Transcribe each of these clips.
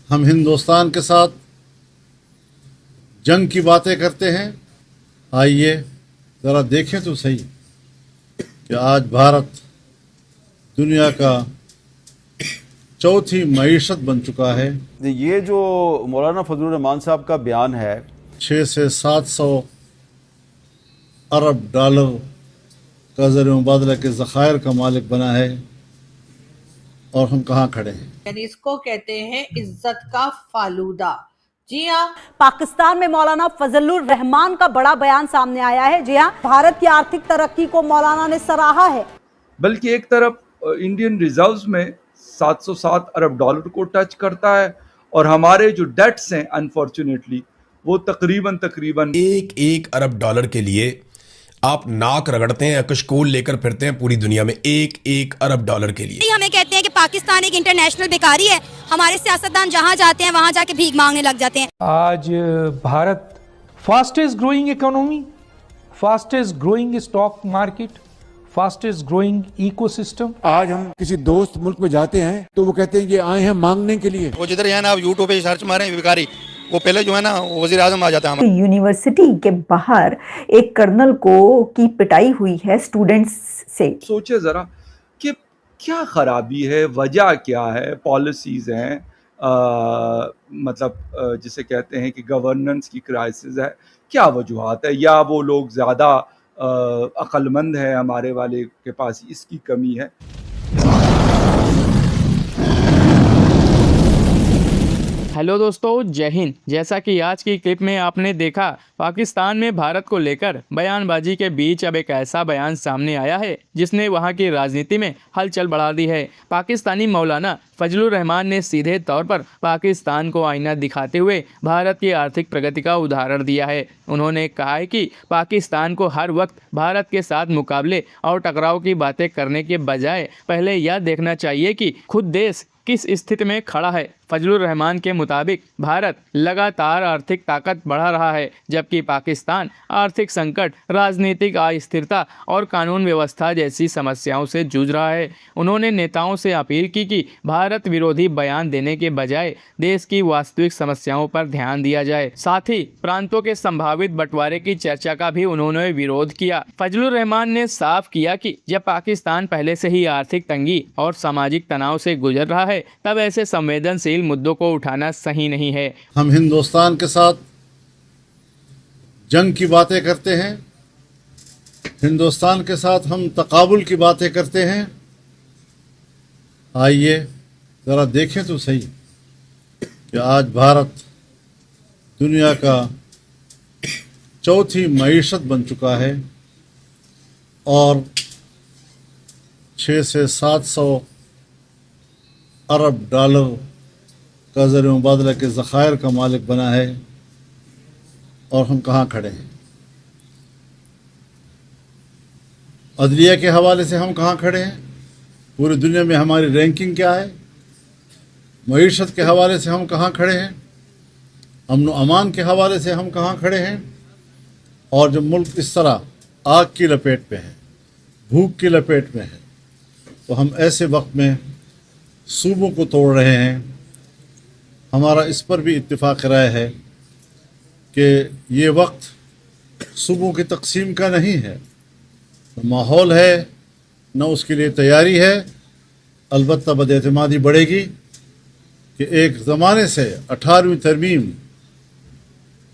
हम हिंदुस्तान के साथ जंग की बातें करते हैं। आइए ज़रा देखें तो सही कि आज भारत दुनिया का चौथी मईशत बन चुका है। ये जो मौलाना फजलुर रहमान साहब का बयान है 6 से 700 अरब डॉलर का ज़र मुबादला के ज़खायर का मालिक बना है, और हम कहाँ खड़े हैं। यानी इसको कहते हैं इज्जत का फालूदा। जी हाँ, पाकिस्तान में मौलाना फजलुर रहमान का बड़ा बयान सामने आया है। जी हाँ, भारत की आर्थिक तरक्की को मौलाना ने सराहा है। बल्कि एक तरफ इंडियन रिजर्व्स में 707 अरब डॉलर को टच करता है और हमारे जो डेट्स हैं अनफॉर्चुनेटली वो तकरीबन एक एक अरब डॉलर के लिए आप नाक रगड़ते हैं, कशकोल लेकर फिरते हैं पूरी दुनिया में एक एक अरब डॉलर के लिए। हमें कहते हैं कि पाकिस्तान एक इंटरनेशनल बेकारी है, हमारे सियासतदान जहां जाते हैं वहां जाके भीख मांगने लग जाते हैं। आज Bharat fastest growing economy, fastest growing stock market, fastest growing ecosystem. आज हम किसी दोस्त मुल्क में जाते हैं तो वो कहते हैं कि आए हैं मांगने के लिए। वो जिधर है ना आप यूट्यूब पे सर्च मारें बेकारी, वो पहले जो है ना वजीर आजम आ जाता है। यूनिवर्सिटी के बाहर एक कर्नल की पिटाई हुई है स्टूडेंट्स से। सोचे जरा कि क्या खराबी है, वजह क्या है, पॉलिसीज हैं, मतलब जिसे कहते हैं कि गवर्नेंस की क्राइसिस है, क्या वजूहात है, या वो लोग ज़्यादा अक्लमंद है हमारे वाले के पास इसकी कमी है। हेलो दोस्तों, जय हिंद। जैसा कि आज की क्लिप में आपने देखा, पाकिस्तान में भारत को लेकर बयानबाजी के बीच अब एक ऐसा बयान सामने आया है जिसने वहां की राजनीति में हलचल बढ़ा दी है। पाकिस्तानी मौलाना फजलुर रहमान ने सीधे तौर पर पाकिस्तान को आईना दिखाते हुए भारत की आर्थिक प्रगति का उदाहरण दिया है। उन्होंने कहा है कि पाकिस्तान को हर वक्त भारत के साथ मुकाबले और टकराव की बातें करने के बजाय पहले यह देखना चाहिए कि खुद देश किस स्थिति में खड़ा है। फजलुर रहमान के मुताबिक भारत लगातार आर्थिक ताकत बढ़ा रहा है, जबकि पाकिस्तान आर्थिक संकट, राजनीतिक अस्थिरता और कानून व्यवस्था जैसी समस्याओं से जूझ रहा है। उन्होंने नेताओं से अपील की कि भारत विरोधी बयान देने के बजाय देश की वास्तविक समस्याओं पर ध्यान दिया जाए। साथ ही प्रांतों के संभावित बंटवारे की चर्चा का भी उन्होंने विरोध किया। फजलुर रहमान ने साफ किया कि जब पाकिस्तान पहले से ही आर्थिक तंगी और सामाजिक तनाव से गुजर रहा है, तब ऐसे संवेदनशील मुद्दों को उठाना सही नहीं है। हम हिंदुस्तान के साथ जंग की बातें करते हैं, हिंदुस्तान के साथ हम तकाबुल की बातें करते हैं। आइए ज़रा देखें तो सही कि आज भारत दुनिया का चौथी मईशत बन चुका है, और 6 से 700 अरब डॉलर का ज़र मुबादला के ज़खायर का मालिक बना है, और हम कहाँ खड़े हैं। अदलिया के हवाले से हम कहाँ खड़े हैं, पूरी दुनिया में हमारी रैंकिंग क्या है। मईशत के हवाले से हम कहाँ खड़े हैं, अमन व अमान के हवाले से हम कहाँ खड़े हैं। और जब मुल्क इस तरह आग की लपेट में है, भूख की लपेट में है, तो हम ऐसे वक्त में सूबों को तोड़ रहे हैं। हमारा इस पर भी इत्तिफाक राय है कि ये वक्त सूबों की तकसीम का नहीं है, न माहौल है, न उसके लिए तैयारी है। अलबत्ता बदएतमादी बढ़ेगी कि एक ज़माने से 18वीं तरमीम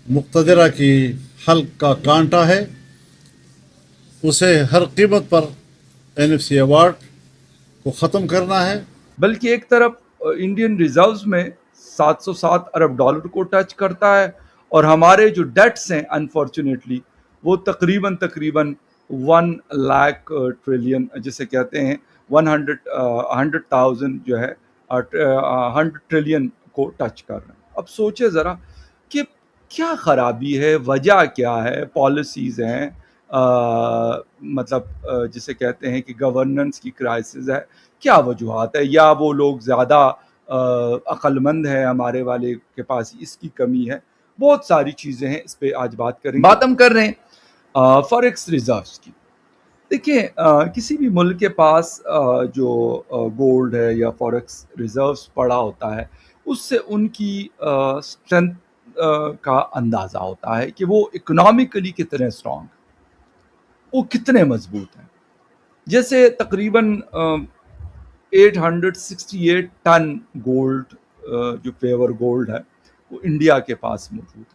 मुक़्तदरा की हल्क का कांटा है, उसे हर कीमत पर NFC अवार्ड को ख़त्म करना है। बल्कि एक तरफ इंडियन रिजर्व्स में 707 अरब डॉलर को टच करता है और हमारे जो डेट्स हैं अनफॉर्चुनेटली वो तकरीबन 1 लाख ट्रिलियन जिसे कहते हैं 100,000 जो है 100 ट्रिलियन को टच कर रहे हैं। अब सोचे ज़रा कि क्या खराबी है, वजह क्या है, पॉलिसीज़ हैं, मतलब जिसे कहते हैं कि गवर्नेंस की क्राइसिस है, क्या वजूहात है, या वो लोग ज़्यादा अक्लमंद है हमारे वाले के पास इसकी कमी है। बहुत सारी चीज़ें हैं, इस पे आज बात करेंगे। बात हम कर रहे हैं फॉरेक्स रिजर्व्स की। देखिए किसी भी मुल्क के पास जो गोल्ड है या फॉरेक्स रिजर्व्स पड़ा होता है اس سے ان کی اسٹرینتھ کا اندازہ ہوتا ہے کہ وہ اکنامکلی کتنے اسٹرانگ، وہ کتنے مضبوط ہیں. جیسے تقریباً 868 ٹن گولڈ جو پیور گولڈ ہے وہ انڈیا کے پاس موجود ہے.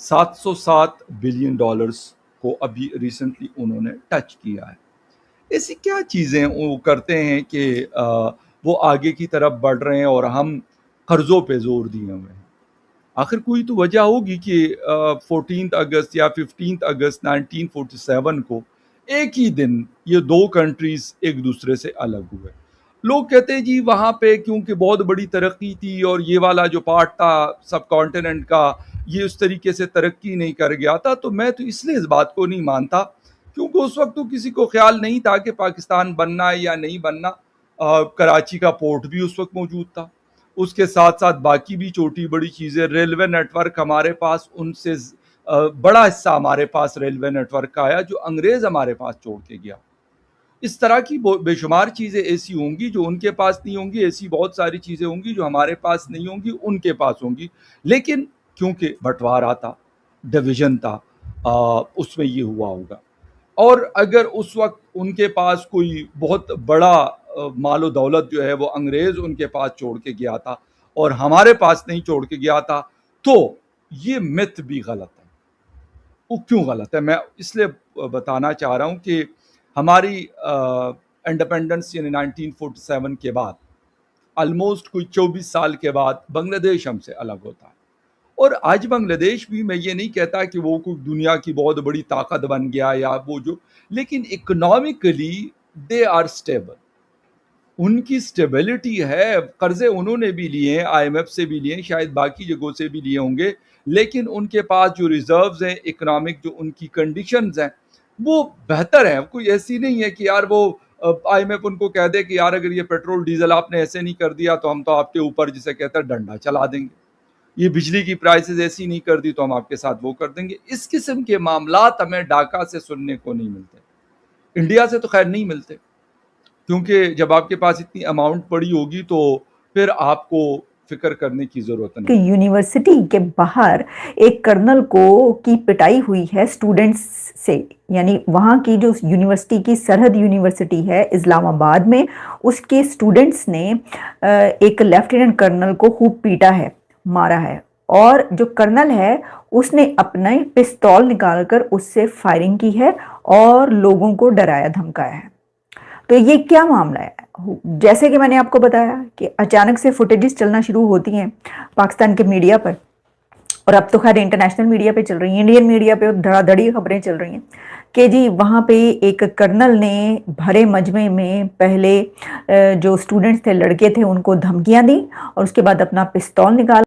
707 بلین ڈالرز کو ابھی ریسنٹلی انہوں نے ٹچ کیا ہے. ایسی کیا چیزیں وہ کرتے ہیں کہ وہ آگے کی طرف بڑھ رہے ہیں اور ہم قرضوں پہ زور دیے ہوئے ہیں؟ آخر کوئی تو وجہ ہوگی کہ 14 اگست یا 15 اگست 1947 کو ایک ہی دن یہ دو کنٹریز ایک دوسرے سے الگ ہوئے. لوگ کہتے ہیں جی وہاں پہ کیونکہ بہت بڑی ترقی تھی اور یہ والا جو پارٹ تھا سب کانٹیننٹ کا یہ اس طریقے سے ترقی نہیں کر گیا تھا. تو میں تو اس لیے اس بات کو نہیں مانتا کیونکہ اس وقت تو کسی کو خیال نہیں تھا کہ پاکستان بننا ہے یا نہیں بننا. کراچی کا پورٹ بھی اس وقت موجود تھا، اس کے ساتھ ساتھ باقی بھی چھوٹی بڑی چیزیں، ریلوے نیٹ ورک ہمارے پاس ان سے بڑا حصہ ہمارے پاس ریلوے نیٹ ورک کا آیا جو انگریز ہمارے پاس چھوڑ کے گیا. اس طرح کی بے شمار چیزیں ایسی ہوں گی جو ان کے پاس نہیں ہوں گی، ایسی بہت ساری چیزیں ہوں گی جو ہمارے پاس نہیں ہوں گی ان کے پاس ہوں گی. لیکن کیونکہ بٹوارا تھا، ڈویژن تھا، اس میں یہ ہوا ہوگا. اور اگر اس وقت ان کے پاس کوئی بہت بڑا مال و دولت جو ہے وہ انگریز ان کے پاس چھوڑ کے گیا تھا اور ہمارے پاس نہیں چھوڑ کے گیا تھا تو یہ مت بھی غلط ہے. وہ کیوں غلط ہے؟ میں اس لیے بتانا چاہ رہا ہوں کہ ہماری انڈیپینڈنس یعنی 1947 کے بعد آلموسٹ کوئی 24 سال کے بعد بنگلہ دیش ہم سے الگ ہوتا ہے. اور آج بنگلہ دیش بھی میں یہ نہیں کہتا کہ وہ کوئی دنیا کی بہت بڑی طاقت بن گیا یا وہ جو، لیکن اکنامکلی دے آر اسٹیبل. ان کی اسٹیبلٹی ہے. قرضے انہوں نے بھی لیے ہیں، IMF سے بھی لیے ہیں، شاید باقی جگہوں سے بھی لیے ہوں گے، لیکن ان کے پاس جو ریزروز ہیں، اکنامک جو ان کی کنڈیشنز ہیں وہ بہتر ہیں. کوئی ایسی نہیں ہے کہ یار وہ IMF ان کو کہہ دے کہ یار اگر یہ پیٹرول ڈیزل آپ نے ایسے نہیں کر دیا تو ہم تو آپ کے اوپر جسے کہتے ہیں ڈنڈا چلا دیں گے. یہ بجلی کی پرائسز ایسی نہیں کر دی تو ہم آپ کے ساتھ وہ کر دیں گے. اس قسم کے معاملات ہمیں ڈھاکہ سے سننے کو نہیں ملتے. انڈیا سے تو خیر نہیں ملتے کیونکہ جب آپ کے پاس اتنی اماؤنٹ پڑی ہوگی تو پھر آپ کو فکر کرنے کی ضرورت نہیں. کہ یونیورسٹی کے باہر ایک کرنل کی پٹائی ہوئی ہے اسٹوڈنٹس سے، یعنی وہاں کی جو یونیورسٹی کی سرحد یونیورسٹی ہے اسلام آباد میں، اس کے اسٹوڈنٹس نے ایک لیفٹیننٹ کرنل کو خوب پیٹا ہے، مارا ہے، اور جو کرنل ہے اس نے اپنا پستول نکال کر اس سے فائرنگ کی ہے اور لوگوں کو ڈرایا دھمکایا ہے. تو یہ کیا معاملہ ہے؟ جیسے کہ میں نے آپ کو بتایا کہ اچانک سے فوٹیجز چلنا شروع ہوتی ہیں پاکستان کے میڈیا پر، اور اب تو خیر انٹرنیشنل میڈیا پہ چل رہی ہیں، انڈین میڈیا پہ دھڑا دھڑی خبریں چل رہی ہیں کہ جی وہاں پہ ایک کرنل نے بھرے مجمع میں پہلے جو اسٹوڈنٹس تھے، لڑکے تھے، ان کو دھمکیاں دیں اور اس کے بعد اپنا پستول نکال